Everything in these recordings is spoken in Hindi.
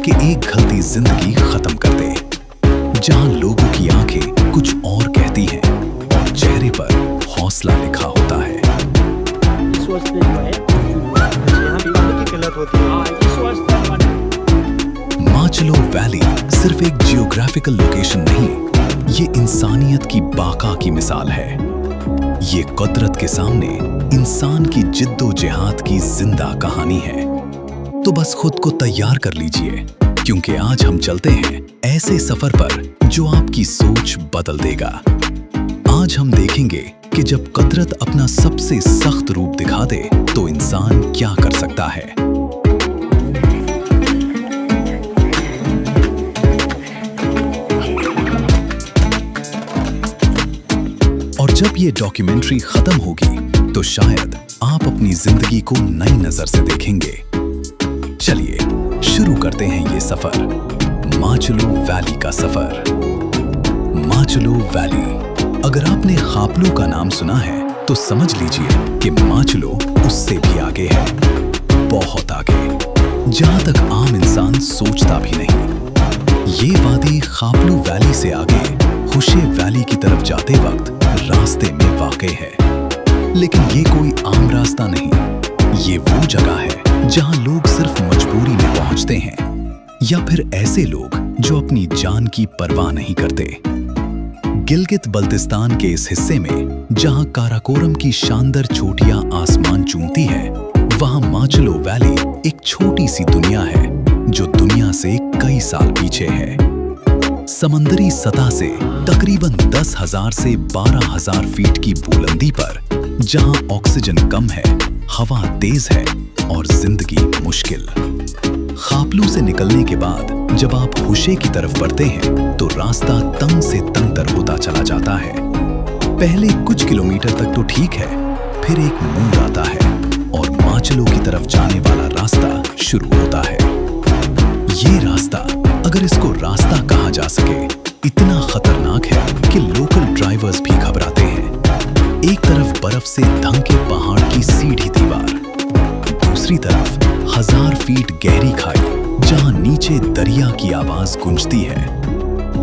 कि एक गलती जिंदगी खत्म कर दे, जहां लोगों की आंखें कुछ और कहती हैं और चेहरे पर हौसला लिखा होता है। इस वास्ते जो है यहाँ भी पानी की किल्लत होती है। इस वास्ते माचलो वैली सिर्फ एक जियोग्राफिकल लोकेशन नहीं, ये इंसानियत की बाका की मिसाल है। ये कुदरत के सामने इंसान की जिद्दोजहद की जिंदा कहानी है। तो बस खुद को तैयार कर लीजिए, क्योंकि आज हम चलते हैं ऐसे सफर पर जो आपकी सोच बदल देगा। आज हम देखेंगे कि जब कुदरत अपना सबसे सख्त रूप दिखा दे तो इंसान क्या कर सकता है। और जब ये डॉक्यूमेंट्री खत्म होगी तो शायद आप अपनी जिंदगी को नई नजर से देखेंगे। चलिए शुरू करते हैं ये सफर, माचलो वैली का सफर। माचलो वैली, अगर आपने खापलू का नाम सुना है तो समझ लीजिए कि माचलो उससे भी आगे है, बहुत आगे, जहां तक आम इंसान सोचता भी नहीं। ये वादी खापलू वैली से आगे खुशे वैली की तरफ जाते वक्त रास्ते में वाक़ई है, लेकिन ये कोई आम रास्ता नहीं। ये वो जगह है जहां लोग सिर्फ मजबूरी में पहुंचते हैं, या फिर ऐसे लोग जो अपनी जान की परवाह नहीं करते। गिलगित बल्तिस्तान के इस हिस्से में जहां काराकोरम की शानदार चोटियां आसमान चूमती है, वहां माचलो वैली एक छोटी सी दुनिया है जो दुनिया से कई साल पीछे है। समंदरी सतह से तकरीबन 10,000 से 12,000 फीट की बुलंदी पर, जहां ऑक्सीजन कम है, हवा तेज है और जिंदगी मुश्किल। खापलू से निकलने के बाद जब आप हुशे की तरफ बढ़ते हैं तो रास्ता तंग से तंगतर होता चला जाता है। पहले कुछ किलोमीटर तक तो ठीक है, फिर एक मोड़ आता है और माचलो की तरफ जाने वाला रास्ता शुरू होता है। ये रास्ता, अगर इसको रास्ता कहा जा सके, इतना खतरनाक है कि लोकल ड्राइवर्स भी घबराते हैं। एक तरफ बर्फ से ढके पहाड़ की सीधी दीवार, दूसरी तरफ 1000 फीट गहरी खाई जहां नीचे दरिया की आवाज गूंजती है।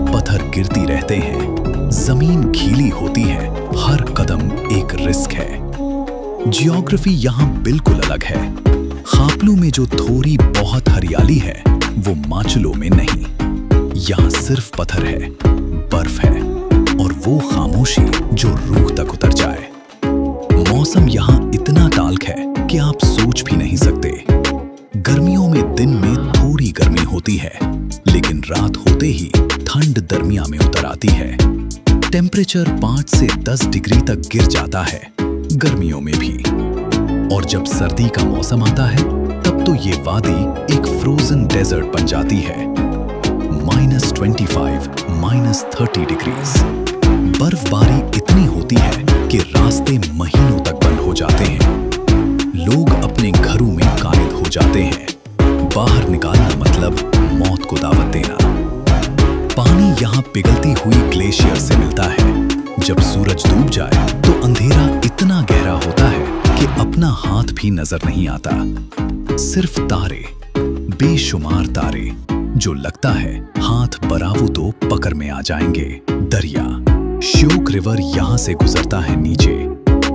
पत्थर गिरती रहते हैं, जमीन गीली होती है, हर कदम एक रिस्क है। जियोग्राफी यहाँ बिल्कुल अलग है। खापलू में जो थोड़ी बहुत हरियाली है वो माचलो में नहीं। यहाँ सिर्फ पत्थर है, बर्फ है और वो खामोशी जो रूह तक उतर जाए। मौसम यहाँ इतना टाल्क है कि आप सोच भी नहीं सकते। गर्मियों में दिन में थोड़ी गर्मी होती है, लेकिन रात होते ही ठंड दरमिया में उतर आती है। टेम्परेचर 5 से 10 डिग्री तक गिर जाता है गर्मियों में भी। और जब सर्दी का मौसम आता है तब तो ये वादी एक फ्रोजन डेजर्ट बन जाती है। -25, -30 डिग्रीज। बर्फबारी इतनी होती है कि रास्ते महीनों तक बंद हो जाते हैं। लोग अपने घरों में कैद हो जाते हैं। बाहर निकालना मतलब मौत को दावत देना। पानी यहाँ पिघलती हुई ग्लेशियर से मिलता है। जब सूरज डूब जाए तो अंधेरा इतना गहरा होता है कि अपना हाथ भी नजर नहीं आता। सिर्फ तारे, बेशुमार तारे, जो लगता है हाथ बरावू तो पकड़ में आ जाएंगे। दरिया श्योक रिवर यहाँ से गुजरता है नीचे।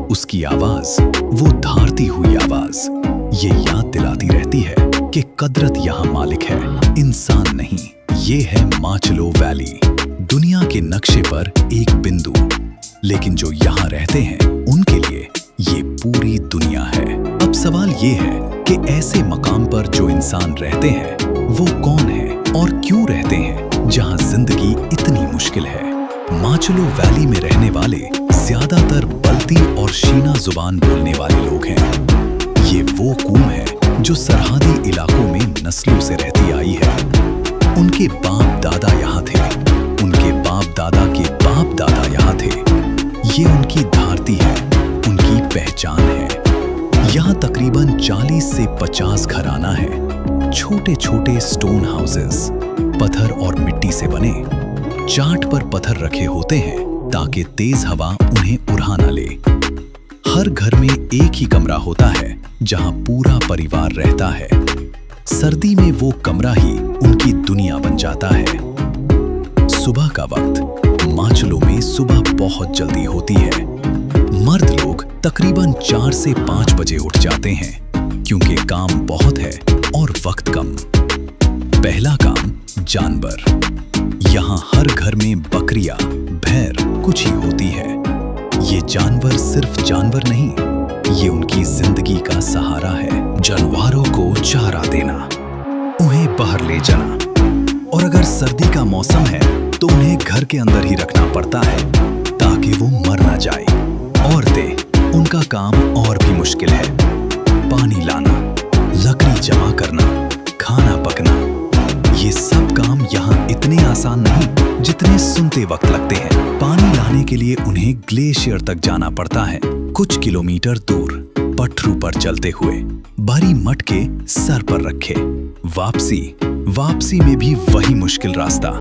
उसकी आवाज, वो धारती हुई आवाज, ये याद दिलाती रहती है कि कुदरत यहाँ मालिक है, इंसान नहीं। ये है माचलो वैली, दुनिया के नक्शे पर एक बिंदु, लेकिन जो यहाँ रहते हैं उनके लिए ये पूरी दुनिया है। अब सवाल ये है कि ऐसे मकाम पर जो इंसान रहते हैं वो कौन है और क्यों रहते हैं जहां जिंदगी इतनी मुश्किल है। माचलो वैली में रहने वाले ज्यादातर बल्ती और शीना जुबान बोलने वाले लोग हैं। ये वो कौम है जो सरहदी इलाकों में नस्लों से रहती आई है। उनके बाप दादा यहाँ थे, उनके बाप दादा के बाप दादा यहाँ थे। ये उनकी धरती है, उनकी पहचान है। यहाँ तकरीबन 40 से 50 घराना है। छोटे छोटे स्टोन हाउसेस, पत्थर और मिट्टी से बने। चाट पर पत्थर रखे होते हैं ताकि तेज हवा उन्हें उड़ा न ले। हर घर में एक ही कमरा होता है जहां पूरा परिवार रहता है। सर्दी में वो कमरा ही उनकी दुनिया बन जाता है। सुबह का वक्त माचलों में सुबह बहुत जल्दी होती है। मर्द लोग तकरीबन 4 से 5 बजे उठ जाते हैं क्योंकि काम बहुत है और वक्त कम। पहला काम जानवर। यहाँ हर घर में बकरियां, भेड़ कुछ ही होती है। ये जानवर सिर्फ जानवर नहीं, ये उनकी जिंदगी का सहारा है। जानवरों को चारा देना, उन्हें बाहर ले जाना, और अगर सर्दी का मौसम है तो उन्हें घर के अंदर ही रखना पड़ता है ताकि वो मर ना जाए। औरतें, उनका काम और भी मुश्किल है। पानी लाना, लकड़ी जमा करना, खाना पकना, ये सब काम यहाँ इतने आसान नहीं जितने सुनते वक्त लगते हैं। पानी लाने के लिए उन्हें ग्लेशियर तक जाना पड़ता है, कुछ किलोमीटर दूर, पटरू पर चलते हुए, भारी मटके सर पर रखे। वापसी में भी वही मुश्किल रास्ता।